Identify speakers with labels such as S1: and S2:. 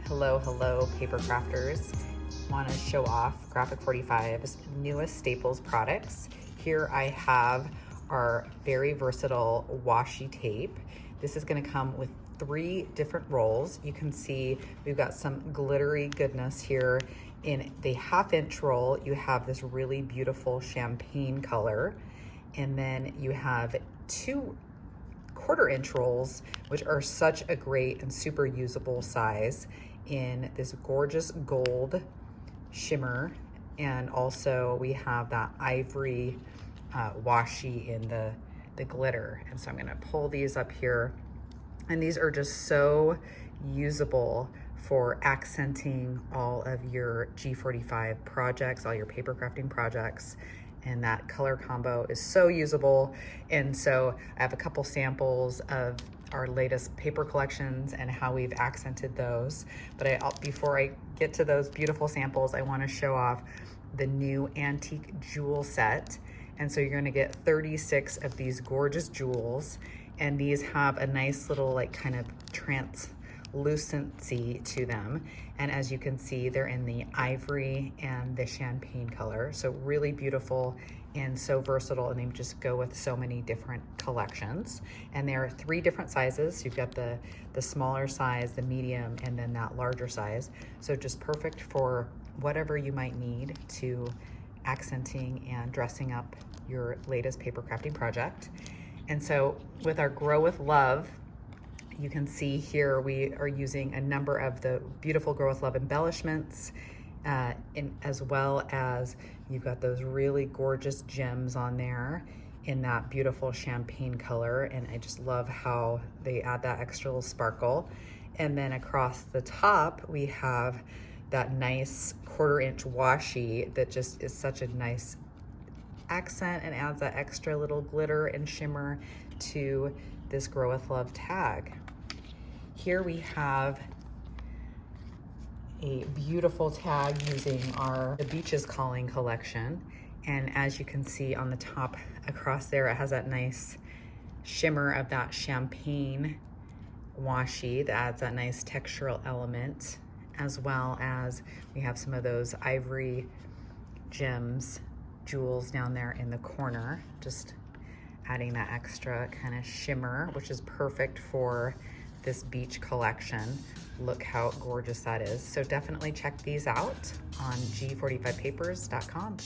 S1: Hello, hello, paper crafters. Want to show off Graphic 45's newest staples products. Here I have our very versatile washi tape. This is going to come with 3 different rolls. You can see we've got some glittery goodness here. In the 1/2 inch roll, you have this really beautiful champagne color. And then you have 2 1/4 inch rolls, which are such a great and super usable size in this gorgeous gold shimmer. And also we have that ivory washi in the glitter. And so I'm gonna pull these up here. And these are just so usable for accenting all of your G45 projects, all your paper crafting projects. And that color combo is so usable. And so I have a couple samples of our latest paper collections and how we've accented those. But before I get to those beautiful samples, I want to show off the new antique jewel set. And so you're going to get 36 of these gorgeous jewels. And these have a nice little like kind of translucency to them. And as you can see, they're in the ivory and the champagne color. So really beautiful and so versatile, and they just go with so many different collections. And there are 3 different sizes. You've got the smaller size, the medium, and then that larger size. So just perfect for whatever you might need to accenting and dressing up your latest paper crafting project. And so with our Grow with Love, you can see here we are using a number of the beautiful Grow with Love embellishments, as well as you've got those really gorgeous gems on there in that beautiful champagne color. And I just love how they add that extra little sparkle. And then across the top, we have that nice 1/4 inch washi that just is such a nice accent and adds that extra little glitter and shimmer to this Grow with Love tag. Here we have a beautiful tag using the Beaches Calling collection. And as you can see on the top across there, it has that nice shimmer of that champagne washi that adds that nice textural element, as well as we have some of those ivory gems, jewels down there in the corner, just adding that extra kind of shimmer, which is perfect for this beach collection. Look how gorgeous that is. So definitely check these out on g45papers.com.